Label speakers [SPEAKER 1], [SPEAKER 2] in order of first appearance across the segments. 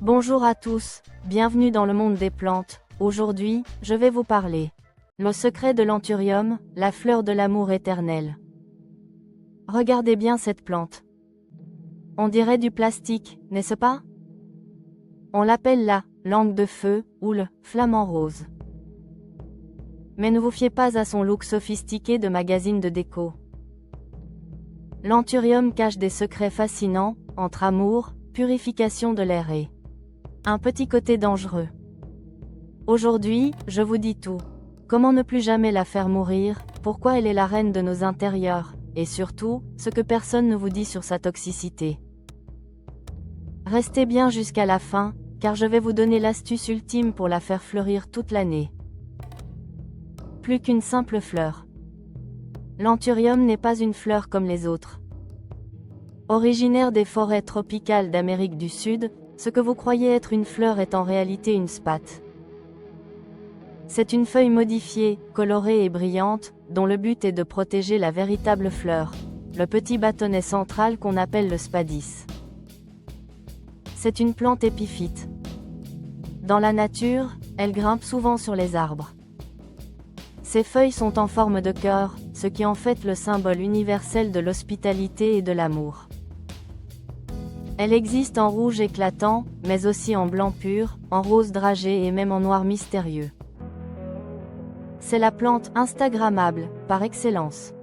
[SPEAKER 1] Bonjour à tous, bienvenue dans le monde des plantes. Aujourd'hui, je vais vous parler. Le secret de l'anthurium, la fleur de l'amour éternel. Regardez bien cette plante. On dirait du plastique, n'est-ce pas? On l'appelle la langue de feu ou le flamant rose. Mais ne vous fiez pas à son look sophistiqué de magazine de déco. L'anthurium cache des secrets fascinants, entre amour, purification de l'air et un petit côté dangereux. Aujourd'hui, je vous dis tout. Comment ne plus jamais la faire mourir, pourquoi elle est la reine de nos intérieurs, et surtout, ce que personne ne vous dit sur sa toxicité. Restez bien jusqu'à la fin, car je vais vous donner l'astuce ultime pour la faire fleurir toute l'année. Plus qu'une simple fleur. L'anthurium n'est pas une fleur comme les autres. Originaire des forêts tropicales d'Amérique du Sud, ce que vous croyez être une fleur est en réalité une spathe. C'est une feuille modifiée, colorée et brillante, dont le but est de protéger la véritable fleur, le petit bâtonnet central qu'on appelle le spadis. C'est une plante épiphyte. Dans la nature, elle grimpe souvent sur les arbres. Ses feuilles sont en forme de cœur, ce qui en fait le symbole universel de l'hospitalité et de l'amour. Elle existe en rouge éclatant, mais aussi en blanc pur, en rose dragé et même en noir mystérieux. C'est la plante instagrammable, par excellence.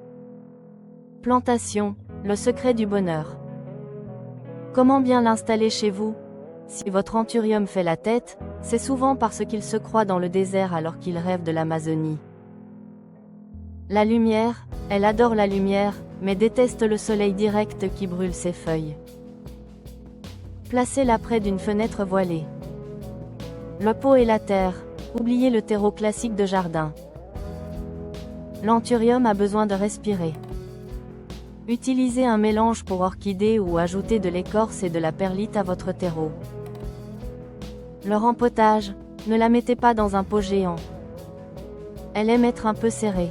[SPEAKER 1] Plantation, le secret du bonheur. Comment bien l'installer chez vous? Si votre anthurium fait la tête, c'est souvent parce qu'il se croit dans le désert alors qu'il rêve de l'Amazonie. La lumière, elle adore la lumière, mais déteste le soleil direct qui brûle ses feuilles. Placez-la près d'une fenêtre voilée. Le pot et la terre, oubliez le terreau classique de jardin. L'anthurium a besoin de respirer. Utilisez un mélange pour orchidées ou ajoutez de l'écorce et de la perlite à votre terreau. Le rempotage, ne la mettez pas dans un pot géant. Elle aime être un peu serrée.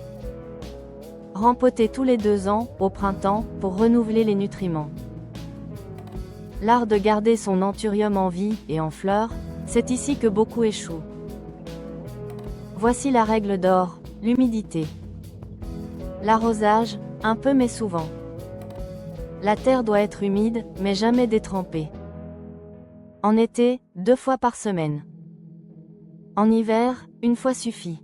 [SPEAKER 1] Rempotez tous les 2 ans, au printemps, pour renouveler les nutriments. L'art de garder son anthurium en vie et en fleurs, c'est ici que beaucoup échouent. Voici la règle d'or, l'humidité. L'arrosage, un peu mais souvent. La terre doit être humide, mais jamais détrempée. En été, 2 fois par semaine. En hiver, 1 fois suffit.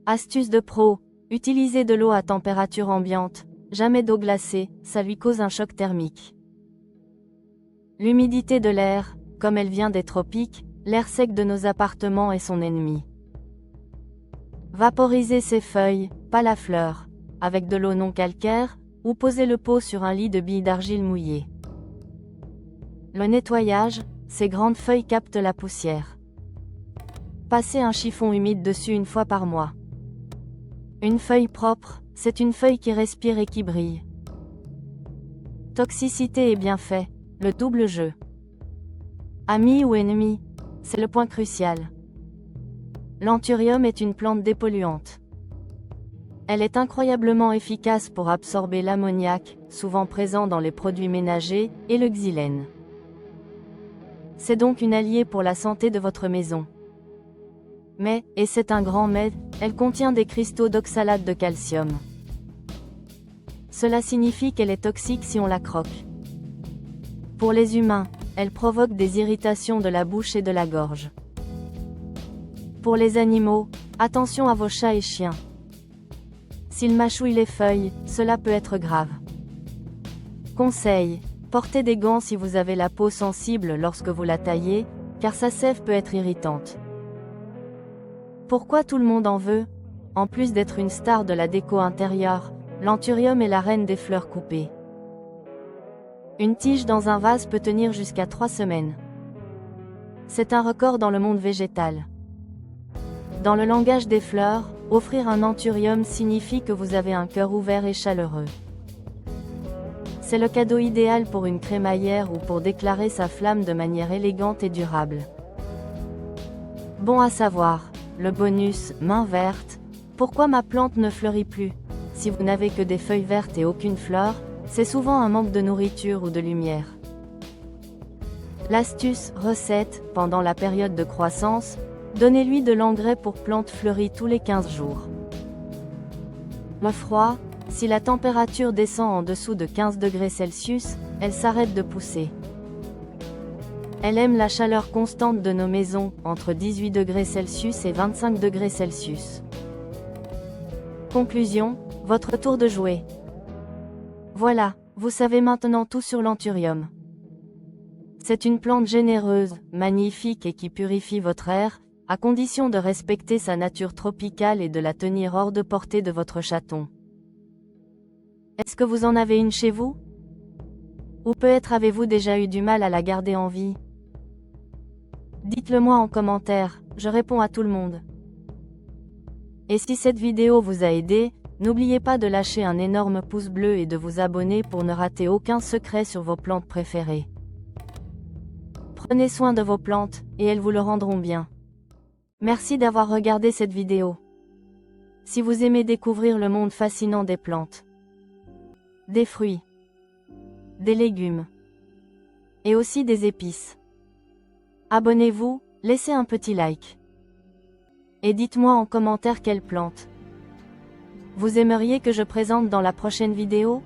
[SPEAKER 1] Astuce de pro, utilisez de l'eau à température ambiante, jamais d'eau glacée, ça lui cause un choc thermique. L'humidité de l'air, comme elle vient des tropiques, l'air sec de nos appartements est son ennemi. Vaporisez ses feuilles, pas la fleur, avec de l'eau non calcaire, ou posez le pot sur un lit de billes d'argile mouillées. Le nettoyage, ces grandes feuilles captent la poussière. Passez un chiffon humide dessus 1 fois par mois. Une feuille propre, c'est une feuille qui respire et qui brille. Toxicité et bienfait, le double jeu. Ami ou ennemi, c'est le point crucial. L'anthurium est une plante dépolluante. Elle est incroyablement efficace pour absorber l'ammoniac, souvent présent dans les produits ménagers, et le xylène. C'est donc une alliée pour la santé de votre maison. Mais, et c'est un grand mais, elle contient des cristaux d'oxalate de calcium. Cela signifie qu'elle est toxique si on la croque. Pour les humains, elle provoque des irritations de la bouche et de la gorge. Pour les animaux, attention à vos chats et chiens. S'ils mâchouillent les feuilles, cela peut être grave. Conseil, portez des gants si vous avez la peau sensible lorsque vous la taillez, car sa sève peut être irritante. Pourquoi tout le monde en veut? En plus d'être une star de la déco intérieure, l'anthurium est la reine des fleurs coupées. Une tige dans un vase peut tenir jusqu'à 3 semaines. C'est un record dans le monde végétal. Dans le langage des fleurs, offrir un anthurium signifie que vous avez un cœur ouvert et chaleureux. C'est le cadeau idéal pour une crémaillère ou pour déclarer sa flamme de manière élégante et durable. Bon à savoir, le bonus, main verte. Pourquoi ma plante ne fleurit plus? Si vous n'avez que des feuilles vertes et aucune fleur, c'est souvent un manque de nourriture ou de lumière. L'astuce, recette, pendant la période de croissance, donnez-lui de l'engrais pour plantes fleuries tous les 15 jours. Le froid, si la température descend en dessous de 15 degrés Celsius, elle s'arrête de pousser. Elle aime la chaleur constante de nos maisons, entre 18 degrés Celsius et 25 degrés Celsius. Conclusion, votre tour de jouer. Voilà, vous savez maintenant tout sur l'anthurium. C'est une plante généreuse, magnifique et qui purifie votre air, à condition de respecter sa nature tropicale et de la tenir hors de portée de votre chaton. Est-ce que vous en avez une chez vous? Ou peut-être avez-vous déjà eu du mal à la garder en vie? Dites-le moi en commentaire, je réponds à tout le monde. Et si cette vidéo vous a aidé, n'oubliez pas de lâcher un énorme pouce bleu et de vous abonner pour ne rater aucun secret sur vos plantes préférées. Prenez soin de vos plantes, et elles vous le rendront bien. Merci d'avoir regardé cette vidéo. Si vous aimez découvrir le monde fascinant des plantes, des fruits, des légumes, et aussi des épices, abonnez-vous, laissez un petit like. Et dites-moi en commentaire quelle plante vous aimeriez que je présente dans la prochaine vidéo?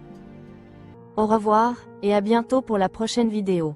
[SPEAKER 1] Au revoir, et à bientôt pour la prochaine vidéo.